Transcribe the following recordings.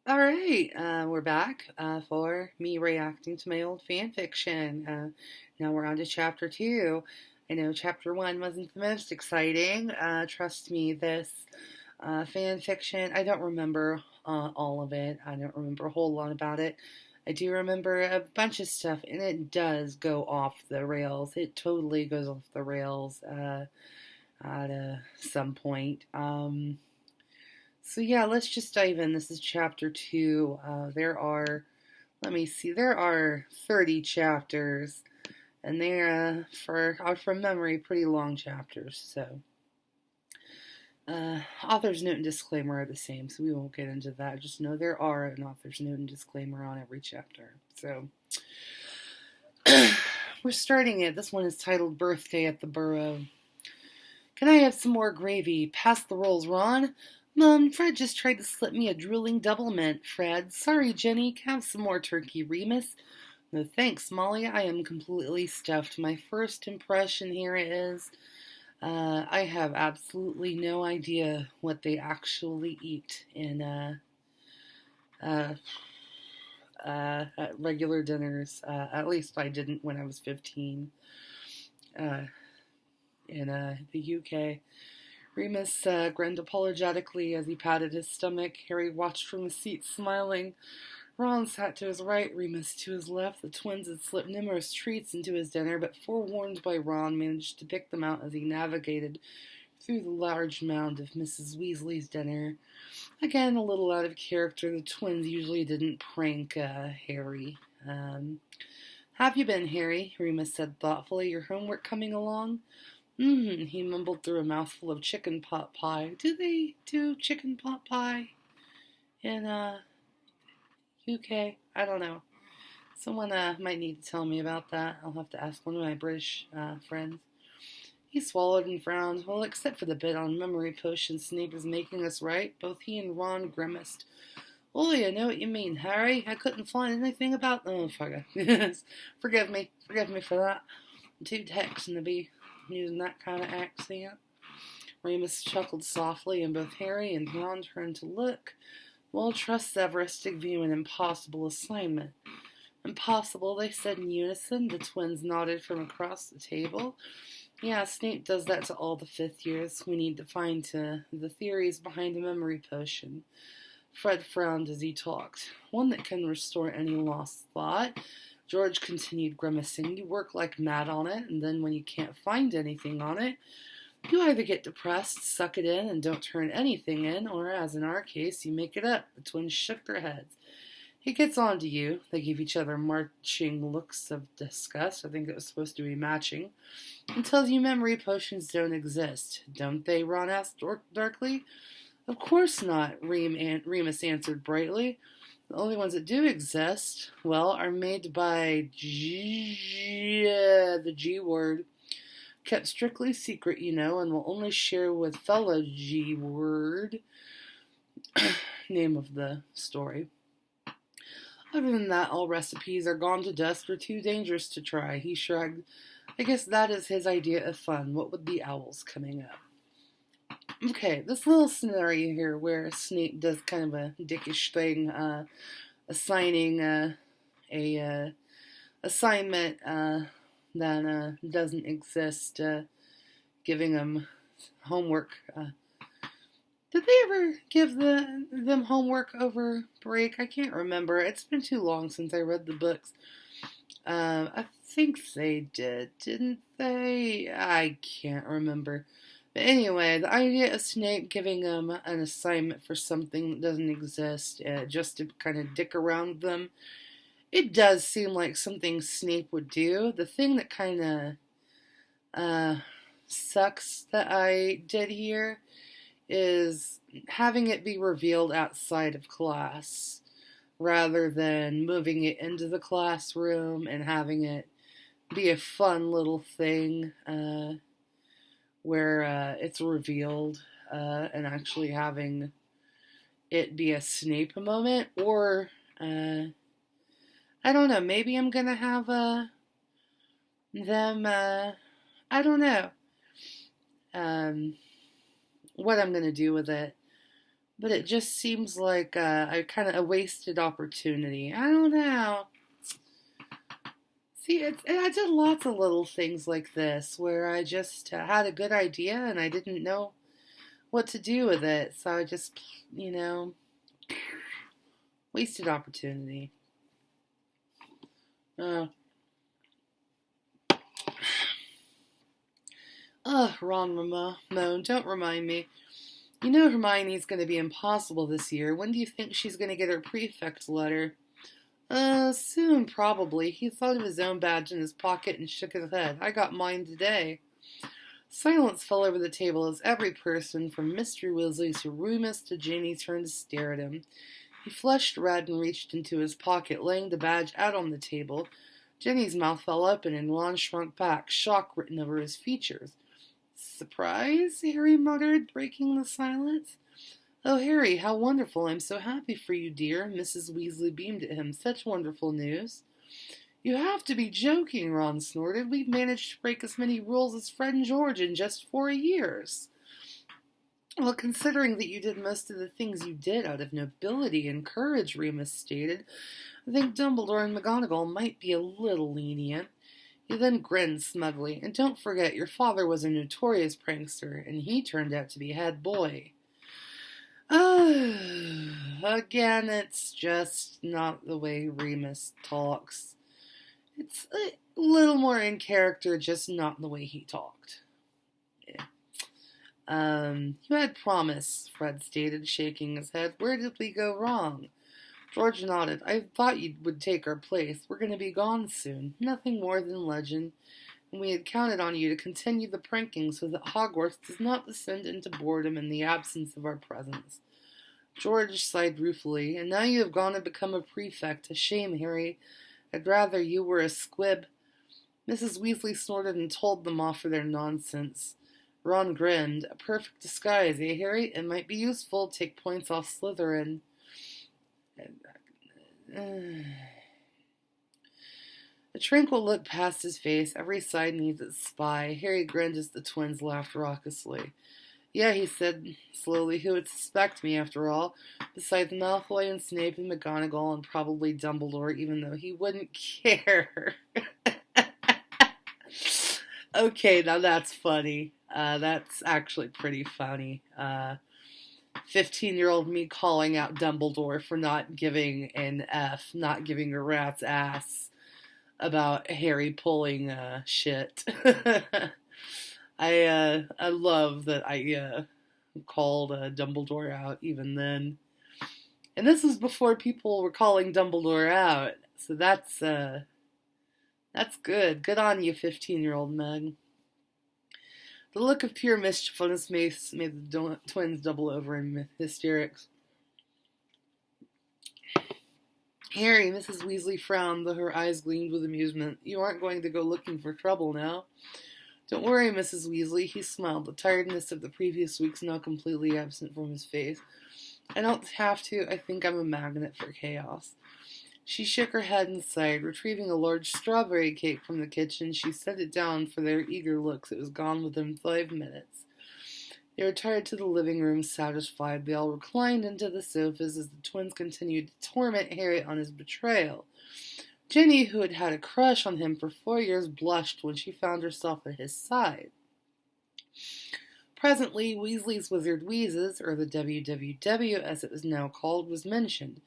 All right, we're back for me reacting to my old fan fiction. Now we're on to chapter two. I know chapter one wasn't the most exciting. Trust me, this fan fiction, I don't remember all of it. I don't remember a whole lot about it. I do remember a bunch of stuff, and it does go off the rails. It totally goes off the rails at some point. So yeah, let's just dive in. This is chapter two. Let me see, there are 30 chapters, and they're, from memory, pretty long chapters. So, author's note and disclaimer are the same, so we won't get into that. Just know there are an author's note and disclaimer on every chapter. So, we're starting it. This one is titled Birthday at the Burrow. Can I have some more gravy? Pass the rolls, Ron. Mom, Fred just tried to slip me a drooling double mint, Fred. Sorry, Jenny. Have some more turkey, Remus. No thanks, Molly. I am completely stuffed. My first impression here is I have absolutely no idea what they actually eat in uh, at regular dinners. At least I didn't when I was 15 in the UK. Remus grinned apologetically as he patted his stomach. Harry watched from his seat, smiling. Ron sat to his right, Remus to his left. The twins had slipped numerous treats into his dinner, but forewarned by Ron, managed to pick them out as he navigated through the large mound of Mrs. Weasley's dinner. Again, a little out of character, the twins usually didn't prank Harry. Have you been, Harry? Remus said thoughtfully. Your homework coming along? He mumbled through a mouthful of chicken pot pie. Do they do chicken pot pie in UK? I don't know. Someone might need to tell me about that. I'll have to ask one of my British friends. He swallowed and frowned. Well, except for the bit on memory potions Snape is making us right, both he and Ron grimaced. Oh, I know what you mean, Harry. I couldn't find anything about... Oh, fuck it. Forgive me. Forgive me for that. I'm too texting to be using that kind of accent. Remus chuckled softly, and both Harry and Ron turned to look. Well, trust Severus to give you an impossible assignment. Impossible, they said in unison. The twins nodded from across the table. Yeah, Snape does that to all the fifth years. We need to find the theories behind a memory potion. Fred frowned as he talked. One that can restore any lost thought. George continued grimacing. You work like mad on it, and then when you can't find anything on it, you either get depressed, suck it in, and don't turn anything in, or, as in our case, you make it up. The twins shook their heads. He gets on to you. They gave each other marching looks of disgust. I think it was supposed to be matching. And tells you memory potions don't exist. Don't they? Ron asked darkly. Of course not, Remus answered brightly. The only ones that do exist, well, are made by the G word. Kept strictly secret, you know, and will only share with fellow G word. Name of the story. Other than that, all recipes are gone to dust or too dangerous to try. He shrugged. I guess that is his idea of fun. What with the owls coming up? Okay, this little scenario here where Snape does kind of a dickish thing, assigning a assignment that doesn't exist, giving them homework. Did they ever give them homework over break? I can't remember. It's been too long since I read the books. I think they didn't they? I can't remember. But anyway, the idea of Snape giving them an assignment for something that doesn't exist, just to kind of dick around with them, it does seem like something Snape would do. The thing that kind of sucks that I did here is having it be revealed outside of class rather than moving it into the classroom and having it be a fun little thing where it's revealed and actually having it be a Snape moment. Or I don't know, maybe I'm gonna have them I don't know what I'm gonna do with it. but it just seems like I kind of a wasted opportunity. I don't know. See, I did lots of little things like this where I just had a good idea and I didn't know what to do with it. So I just, wasted opportunity. Uh, Ron moaned. Don't remind me. You know Hermione's going to be impossible this year. When do you think she's going to get her prefect letter? Soon, probably. He thought of his own badge in his pocket and shook his head. I got mine today. Silence fell over the table as every person, from Mr. Weasley to Remus to Ginny, turned to stare at him. He flushed red and reached into his pocket, laying the badge out on the table. Ginny's mouth fell open and Ron shrunk back, shock written over his features. Surprise? Harry muttered, breaking the silence. Oh, Harry, how wonderful. I'm so happy for you, dear. Mrs. Weasley beamed at him. Such wonderful news. You have to be joking, Ron snorted. We've managed to break as many rules as Fred and George in just 4 years. Well, considering that you did most of the things you did out of nobility and courage, Remus stated, I think Dumbledore and McGonagall might be a little lenient. He then grinned smugly. And don't forget, your father was a notorious prankster, and he turned out to be head boy. Again, it's just not the way Remus talks. It's a little more in character, just not the way he talked. Yeah. You had promise, Fred stated, shaking his head. Where did we go wrong? George nodded. I thought you would take our place. We're going to be gone soon. Nothing more than legend. And we had counted on you to continue the pranking so that Hogwarts does not descend into boredom in the absence of our presence. George sighed ruefully. And now you have gone and become a prefect. A shame, Harry. I'd rather you were a squib. Mrs. Weasley snorted and told them off for their nonsense. Ron grinned. A perfect disguise, eh, Harry? It might be useful. Take points off Slytherin. A tranquil look passed his face. Every side needs its spy. Harry grinned as the twins laughed raucously. Yeah, he said slowly, who would suspect me after all? Besides Malfoy and Snape and McGonagall and probably Dumbledore, even though he wouldn't care. Okay, now that's funny. That's actually pretty funny. 15-year-old me calling out Dumbledore for not giving an F, not giving a rat's ass about Harry pulling shit. I love that I called Dumbledore out even then. And this was before people were calling Dumbledore out. So that's good. Good on you, 15-year-old Meg. The look of pure mischiefulness made the twins double over in hysterics. Harry, Mrs. Weasley frowned, though her eyes gleamed with amusement. You aren't going to go looking for trouble now. Don't worry, Mrs. Weasley, he smiled, the tiredness of the previous weeks now completely absent from his face. I don't have to. I think I'm a magnet for chaos. She shook her head and sighed. Retrieving a large strawberry cake from the kitchen, she set it down for their eager looks. It was gone within 5 minutes. They retired to the living room, satisfied. They all reclined into the sofas as the twins continued to torment Harry on his betrayal. Ginny, who had had a crush on him for 4 years, blushed when she found herself at his side. Presently, Weasley's Wizard Wheezes, or the WWW as it was now called, was mentioned.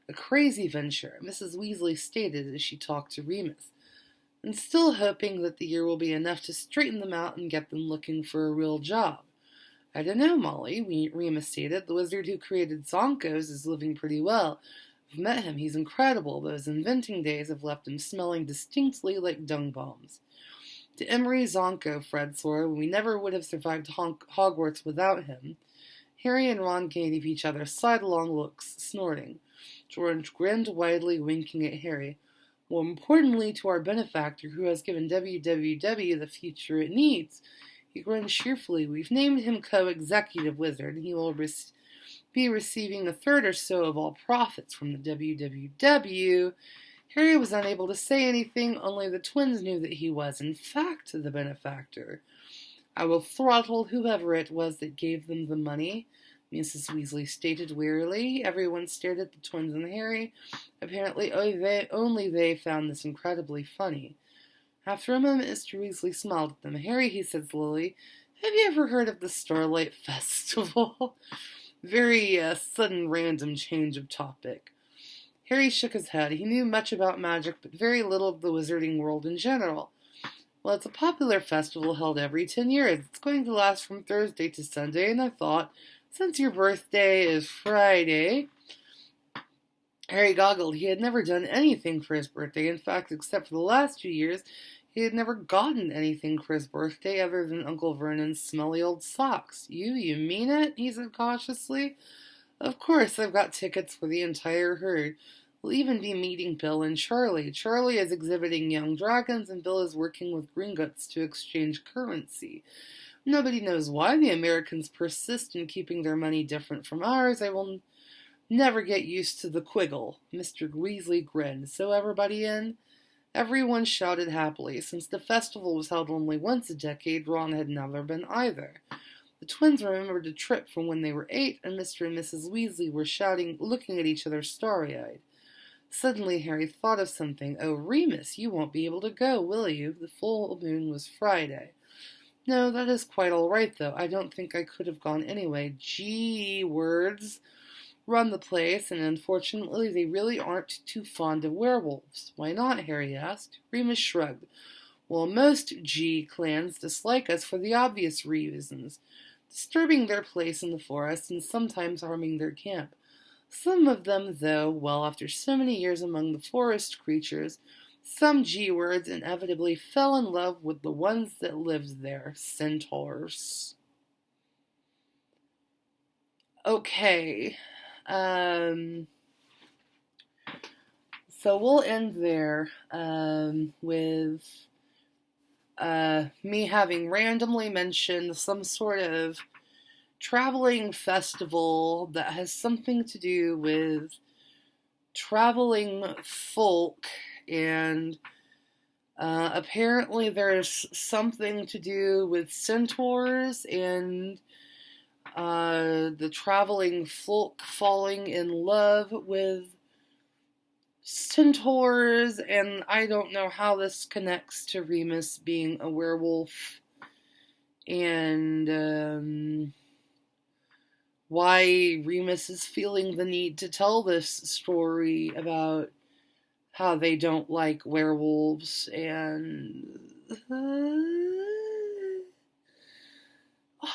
A crazy venture, Mrs. Weasley stated as she talked to Remus, and still hoping that the year will be enough to straighten them out and get them looking for a real job. I don't know, Molly, Remus stated. The wizard who created Zonkos is living pretty well. I've met him. He's incredible. Those inventing days have left him smelling distinctly like dung bombs. To Emery Zonko, Fred swore, we never would have survived Hogwarts without him. Harry and Ron gave each other sidelong looks, snorting. George grinned widely, winking at Harry. More importantly, to our benefactor, who has given WWW the future it needs. He grinned cheerfully. We've named him co-executive wizard, and he will be receiving a third or so of all profits from the WWW. Harry was unable to say anything, only the twins knew that he was, in fact, the benefactor. I will throttle whoever it was that gave them the money. Mrs. Weasley stated wearily. Everyone stared at the twins and Harry. Apparently, only they found this incredibly funny. After a moment, Mr. Weasley smiled at them. Harry, he said slowly, have you ever heard of the Starlight Festival? Very sudden random change of topic. Harry shook his head. He knew much about magic, but very little of the wizarding world in general. Well, it's a popular festival held every 10 years. It's going to last from Thursday to Sunday, and I thought, since your birthday is Friday... Harry goggled. He had never done anything for his birthday. In fact, except for the last 2 years, he had never gotten anything for his birthday other than Uncle Vernon's smelly old socks. You mean it? He said cautiously. Of course, I've got tickets for the entire herd. We'll even be meeting Bill and Charlie. Charlie is exhibiting young dragons, and Bill is working with Gringotts to exchange currency. Nobody knows why the Americans persist in keeping their money different from ours. I will never get used to the quiggle. Mr. Weasley grinned. So everybody in? Everyone shouted happily. Since the festival was held only once a decade, Ron had never been either. The twins remembered a trip from when they were 8, and Mr. and Mrs. Weasley were shouting, looking at each other starry-eyed. Suddenly Harry thought of something. Oh, Remus, you won't be able to go, will you? The full moon was Friday. No, that is quite all right, though. I don't think I could have gone anyway. Gee, words run the place, and unfortunately they really aren't too fond of werewolves. Why not? Harry asked. Remus shrugged. Well, most G clans dislike us for the obvious reasons, disturbing their place in the forest and sometimes harming their camp. Some of them, though, well, after so many years among the forest creatures, some G-words inevitably fell in love with the ones that lived there, centaurs. Okay. So we'll end there with me having randomly mentioned some sort of traveling festival that has something to do with traveling folk, and apparently there's something to do with centaurs and the traveling folk falling in love with centaurs, and I don't know how this connects to Remus being a werewolf, and why Remus is feeling the need to tell this story about how they don't like werewolves, and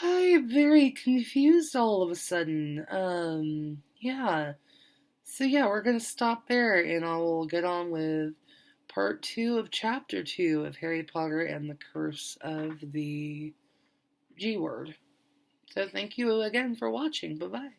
I'm very confused all of a sudden. Yeah. So yeah, we're going to stop there, and I'll get on with part 2 of chapter 2 of Harry Potter and the Curse of the G-Word. So thank you again for watching. Bye-bye.